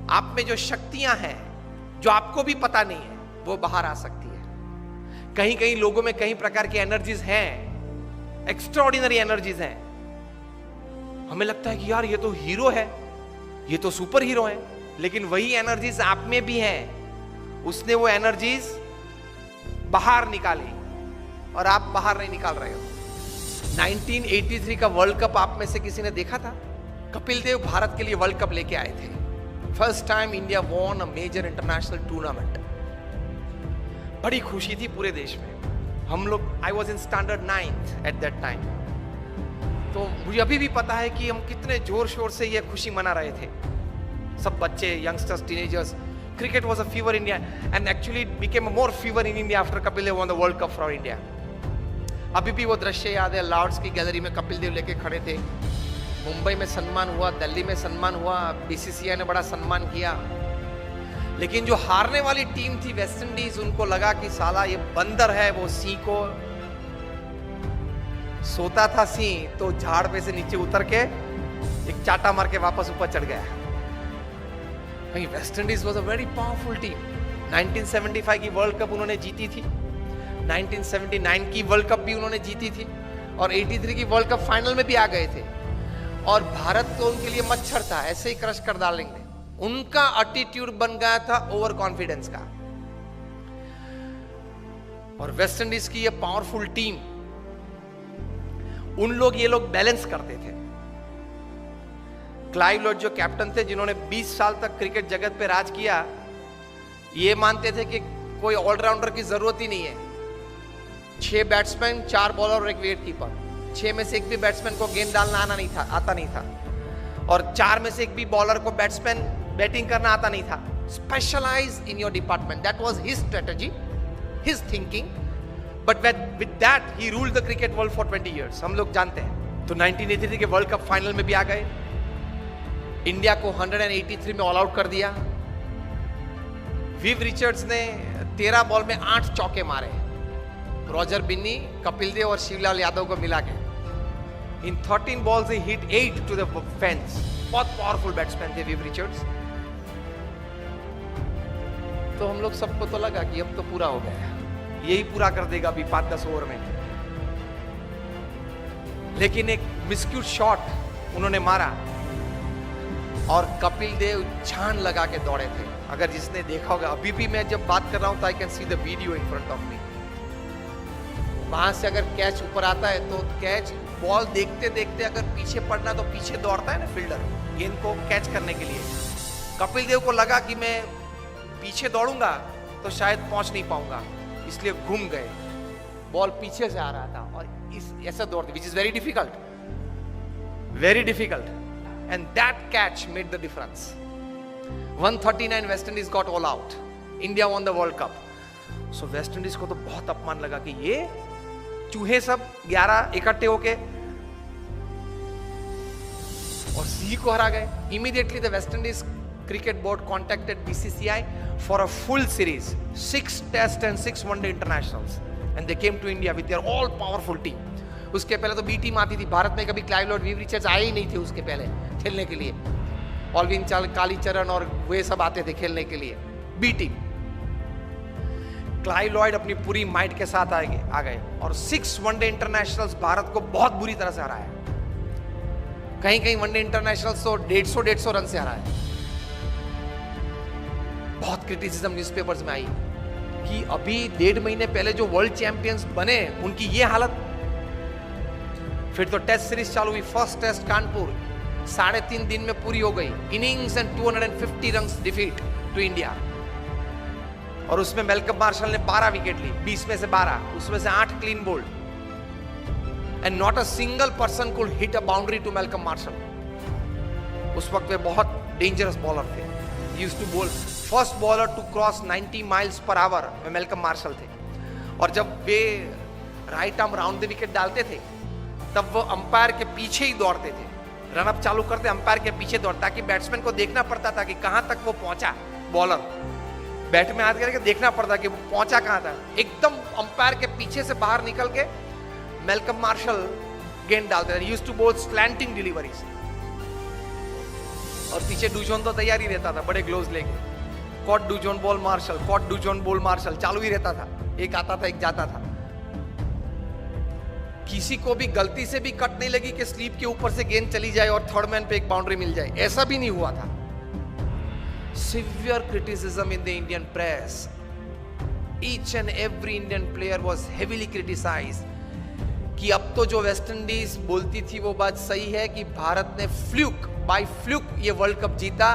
आप में जो शक्तियां हैं जो आपको भी पता नहीं है वो बाहर आ सकती है। कहीं कहीं लोगों में कई प्रकार की एनर्जीज हैं, एक्स्ट्राऑर्डिनरी एनर्जीज हैं। हमें लगता है कि यार ये तो हीरो है, ये तो सुपर हीरो है, लेकिन वही एनर्जीज आप में भी हैं। उसने वो एनर्जीज बाहर निकाली और आप बाहर नहीं निकाल रहे हो। 1983 का वर्ल्ड कप आप में से किसी ने देखा था? कपिल देव भारत के लिए वर्ल्ड कप लेके आए थे। First time India won a major international tournament. बड़ी खुशी थी पूरे देश में। हम लोग, I was in standard 9th at that time, तो मुझे अभी भी पता है कि हम कितने जोर शोर से ये खुशी मना रहे थे, सब बच्चे, youngsters, teenagers. Cricket was a fever in India, and actually it became a more fever in India after Kapil Dev won the World Cup for India. अभी भी वो दृश्य याद है, लॉर्ड्स की गैलरी में कपिल देव लेके खड़े थे। मुंबई में सम्मान हुआ, दिल्ली में सम्मान हुआ, बीसीसीआई ने बड़ा सम्मान किया। लेकिन जो हारने वाली टीम थी वेस्ट इंडीज, उनको लगा कि साला ये बंदर है, वो सिंह को सोता था सिंह तो झाड़ पे से नीचे उतर के एक चाटा मार के वापस ऊपर चढ़ गया। West Indies was a very powerful team. 1975 की वर्ल्ड कप उन्होंने जीती थी, 1979 की वर्ल्ड कप भी उन्होंने जीती थी, और 83 की वर्ल्ड कप फाइनल में भी आ गए थे। और भारत तो उनके लिए मच्छर था, ऐसे ही क्रश कर डालेंगे। उनका एटीट्यूड बन गया था ओवर कॉन्फिडेंस का। और वेस्ट इंडीज की ये पावरफुल टीम, ये लोग बैलेंस करते थे। क्लाइव लॉयड जो कैप्टन थे, जिन्होंने 20 साल तक क्रिकेट जगत पे राज किया, ये मानते थे कि कोई ऑलराउंडर की जरूरत ही नहीं है। 6 बैट्समैन, 4 बॉलर और 1 विकेट कीपर। 6 में से एक भी बैट्समैन को गेंद डालना आता नहीं था, और 4 में से एक भी बॉलर को बैट्समैन बैटिंग करना आता नहीं था। Specialise in your department, that was his strategy, his thinking, but with that he ruled the cricket world for 20 years। हम लोग जानते हैं। तो 1983 के वर्ल्ड कप फाइनल में भी आ गए, इंडिया को 183 में ऑल आउट कर दिया। विव रिचर्ड्स ने 13 बॉल में 8 चौके मारे, रॉजर बिन्नी, कपिल देव और शिवलाल यादव को मिला के। इन 13 balls he hit 8 to the fence। बहुत पावरफुल बैट्समैन थे विव रिचर्ड्स। तो हम लोग सबको तो लगा कि अब तो पूरा हो गया, यही पूरा कर देगा अभी 5-10 ओवर में। लेकिन एक मिस्क्यूट शॉट उन्होंने मारा और कपिल देव छान लगा के दौड़े थे। अगर जिसने देखा होगा, अभी भी मैं जब बात कर रहा हूं तो I can see the video in front of me. वहां से अगर कैच ऊपर आता है तो कैच, बॉल देखते देखते अगर पीछे पड़ना तो पीछे दौड़ता है ना फील्डर गेंद को कैच करने के लिए। कपिल देव को लगा कि मैं पीछे दौड़ूंगा तो शायद पहुंच नहीं पाऊंगा, इसलिए घूम गए। बॉल पीछे से आ रहा था और ऐसा दौड़ते, which is very difficult, and that catch made the difference। 139 West Indies got all out, India won the World Cup। so West Indies को तो बहुत अपमान लगा कि ये चूहे सब 11 इकट्ठे होके और सी को हरा गए। Immediately the West Indies cricket board contacted BCCI for a full series, 6 test and 6 one-day internationals, and they came to India with their all powerful team। उसके पहले तो बी टीम आती थी भारत में, कभी क्लाइव लॉयड, विव रिचर्ड्स आए ही नहीं थे उसके पहले खेलने के लिए। ऑलविन कालीचरण और वे सब आते थे खेलने के लिए, बी टीम। क्लाइव लॉयड अपनी पूरी माइट के साथ आ गए और 6 वनडे इंटरनेशनल्स भारत को बहुत बुरी तरह से हराया। कहीं कहीं वनडे इंटरनेशनल्स तो 150 रन से हराया। बहुत क्रिटिसिज्म न्यूज़पेपर्स में आई कि अभी 1.5 महीने पहले जो वर्ल्ड चैंपियंस बने उनकी ये हालत। फिर तो टेस्ट सीरीज चालू हुई। फर्स्ट टेस्ट कानपुर 3.5 दिन में पूरी हो गई। Innings and 250 runs defeat to India, और उसमें मेलकम मार्शल ने 12 विकेट ली, 20 में से 12, उसमें से 8 clean bowled, and not a single person could hit a boundary to Malcolm Marshall. उस वक्त वे बहुत डेंजरस बॉलर थे। Used to bowl, first bowler to cross 90 miles per hour में मेलकम मार्शल थे। और जब वे right arm round the wicket डालते थे तब वो अंपायर के पीछे ही दौड़ते थे। रनअप चालू करते अंपायर के पीछे दौड़, ताकि बैट्समैन को देखना पड़ता था कि कहां तक वो पहुंचा। बॉलर बैट में हाथ करके देखना पड़ता कि वो पहुंचा कहां था। एकदम अंपायर के पीछे से बाहर निकल के मेलकम मार्शल गेंद डालते थे। यूज्ड टू बोल स्लैंटिंग डिलीवरीज। और पीछे डूजोन तो तैयार ही रहता था बड़े ग्लोव्स लेके, caught Dujon bowled Marshall, caught Dujon bowled Marshall चालू ही रहता था, एक आता था एक जाता था। किसी को भी गलती से भी कट नहीं लगी कि स्लीप के ऊपर से गेंद चली जाए और थर्ड मैन पे एक बाउंड्री मिल जाए, ऐसा भी नहीं हुआ था। Severe criticism in the Indian press, each and every Indian player was heavily criticised कि अब तो जो वेस्ट इंडीज बोलती थी वो बात सही है कि भारत ने बाय फ्लूक ये वर्ल्ड कप जीता,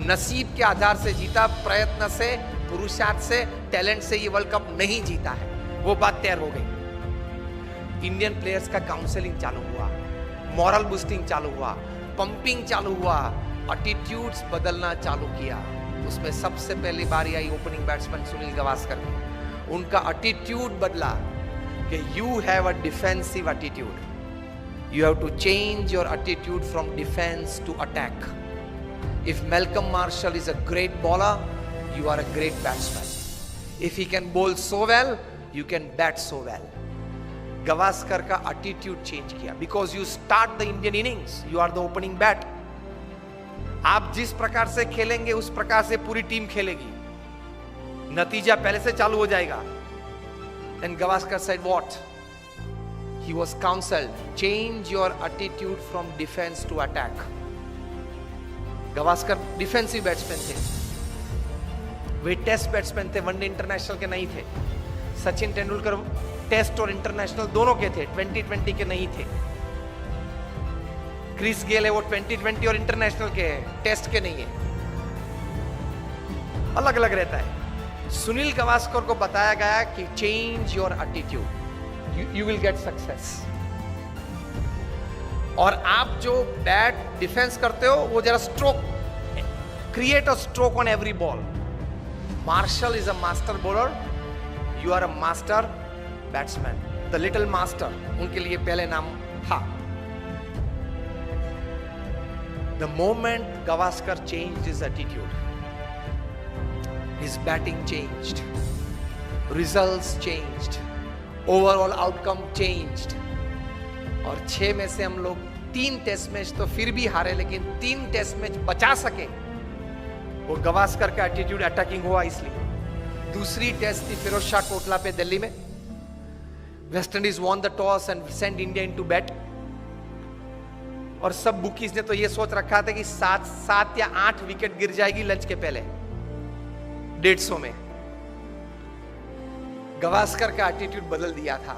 नसीब के आधार से जीता, प्रयत्न से, पुरुषार्थ से, टैलेंट से ये वर्ल्ड कप नहीं जीता है, वो बात तैयार हो गई। इंडियन प्लेयर्स का काउंसलिंग चालू हुआ, मॉरल बूस्टिंग चालू हुआ, पंपिंग चालू हुआ, एटीट्यूड्स बदलना चालू किया। उसमें सबसे पहली बारी आई ओपनिंग बैट्समैन सुनील गावस्कर की। उनका एटीट्यूड बदला कि you have a defensive attitude, you have to change your attitude from defense to attack. If Malcolm Marshall is a great bowler, you are a great batsman. If he can bowl so well, you can bat so well. Gavaskar का attitude change किया because you start the Indian innings, you are the opening bat. आप जिस प्रकार से खेलेंगे उस प्रकार से पूरी टीम खेलेगी, नतीजा पहले से चालू हो जाएगा। Then Gavaskar said what? He was counseled, change your attitude from defense to attack. Gavaskar defensive batsman थे, वे टेस्ट बैट्समैन थे, वनडे इंटरनेशनल के नहीं थे। सचिन तेंदुलकर टेस्ट और इंटरनेशनल दोनों के थे, 2020 के नहीं थे। क्रिस गेल है वो 2020 और इंटरनेशनल के है, टेस्ट के नहीं है, अलग अलग रहता है। सुनील गावस्कर को बताया गया कि change your attitude, you will get success। और आप जो बैट डिफेंस करते हो वो जरा stroke, create a stroke on every ball. Marshall is a master bowler, you are a master batsman, the little master उनके लिए पहले नाम था। The moment Gavaskar changed his attitude, his batting changed, results changed, overall outcome changed. और 6 में से हम लोग 3 टेस्ट मैच तो फिर भी हारे, लेकिन 3 टेस्ट मैच बचा सके, वो गावस्कर का एटीट्यूड अटैकिंग हुआ। इसलिए दूसरी टेस्ट थी फिरोज शाह कोटला पे दिल्ली में, West Indies won the toss and send India into bat. और सब बुकीज ने तो ये सोच रखा था कि 7 या 8 विकेट गिर जाएगी लंच के पहले 150 में। गावस्कर का एटीट्यूड बदल दिया था,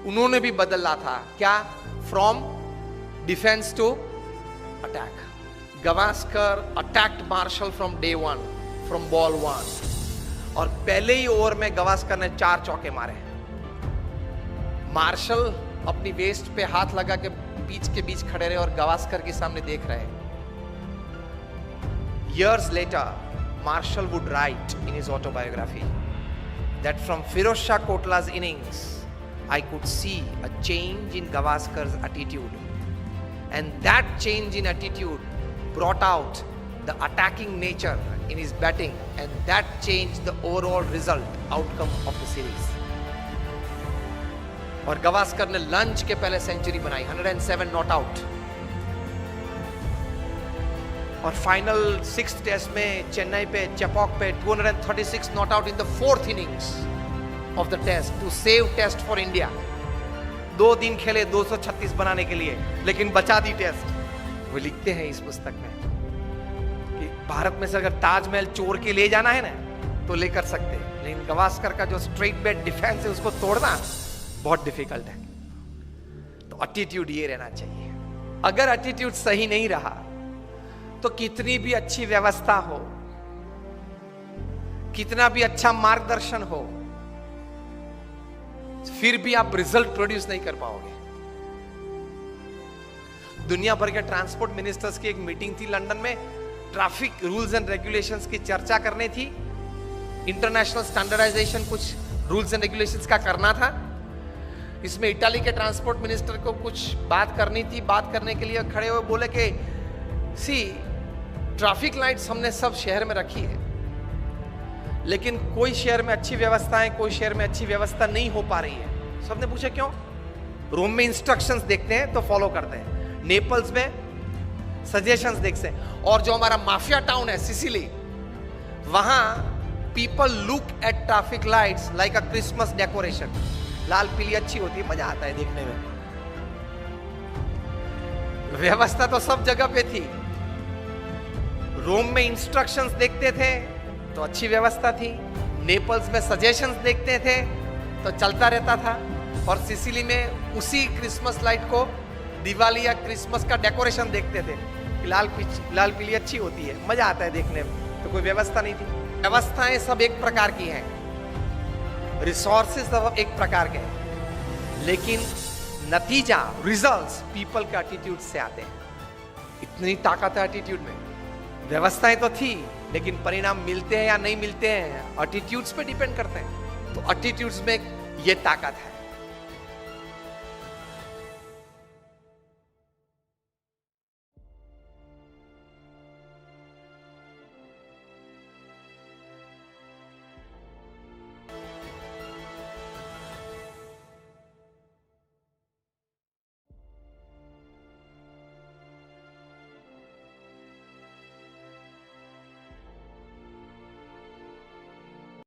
उन्होंने भी बदला था। क्या? From defence to attack. Gavaskar attacked Marshall from day 1, from ball 1, और पहले ही ओवर में गावस्कर ने 4 चौके मारे। मार्शल अपनी वेस्ट पे हाथ लगा के पिच के बीच खड़े रहे और गावस्कर के सामने देख रहे। Years later, Marshall would write in his autobiography that from Firoz Shah Kotla's innings, I could see a change in Gavaskar's attitude, and that change in attitude brought out the attacking nature in his batting, and that changed the overall result, outcome of the series. और गावस्कर ने lunch के पहले century बनाई, 107 not out. और final 6th test में चेन्नई पे चेपॉक पे 236 not out in the 4th innings of the test to save test for India. 2 दिन खेले 236 बनाने के लिए, लेकिन बचा दी टेस्ट। वो लिखते हैं इस पुस्तक में कि भारत में से अगर ताजमहल चोर के ले जाना है ना तो लेकर सकते हैं, लेकिन गावस्कर का जो स्ट्रेट बैट डिफेंस है उसको तोड़ना बहुत डिफिकल्ट है। तो एटीट्यूड ये रहना चाहिए। अगर एटीट्यूड सही नहीं रहा तो कितनी भी अच्छी व्यवस्था हो, कितना भी अच्छा मार्गदर्शन हो, फिर भी आप रिजल्ट प्रोड्यूस नहीं कर पाओगे। दुनिया भर के ट्रांसपोर्ट मिनिस्टर्स की एक मीटिंग थी लंदन में, ट्रैफिक रूल्स एंड रेगुलेशंस की चर्चा करनी थी, इंटरनेशनल स्टैंडर्डाइजेशन कुछ रूल्स एंड रेगुलेशंस का करना था। इसमें इटाली के ट्रांसपोर्ट मिनिस्टर को कुछ बात करनी थी। बात करने के लिए खड़े हुए बोले कि सी, ट्रैफिक लाइट्स हमने सब शहर में रखी है, लेकिन कोई शहर में अच्छी व्यवस्था है, कोई शहर में अच्छी व्यवस्था नहीं हो पा रही है। सबने पूछा क्यों? रोम में इंस्ट्रक्शंस देखते हैं तो फॉलो करते हैं, नेपल्स में सजेशंस देख से। और जो हमारा माफिया टाउन है सिसिली, वहां people look at traffic lights like a Christmas decoration. लाल पीली अच्छी होती है, मजा आता है देखने में। व्यवस्था तो सब जगह पे थी। रोम में इंस्ट्रक्शंस देखते थे तो अच्छी व्यवस्था थी, नेपल्स में सजेशंस देखते थे तो चलता रहता था, और सिसिली में उसी क्रिसमस लाइट को दिवाली या क्रिसमस का डेकोरेशन देखते थे। लाल पीली अच्छी होती है, मजा आता है देखने में। तो कोई व्यवस्था नहीं थी। व्यवस्थाएं सब एक प्रकार की हैं, रिसोर्सेज सब एक प्रकार के हैं, लेकिन नतीजा, रिजल्ट्स पीपल के एटीट्यूड से आते हैं। इतनी ताकत है एटीट्यूड में। व्यवस्थाएं तो थी, लेकिन परिणाम मिलते हैं या नहीं मिलते हैं एटीट्यूड्स पे डिपेंड करते हैं। तो एटीट्यूड्स में ये ताकत है।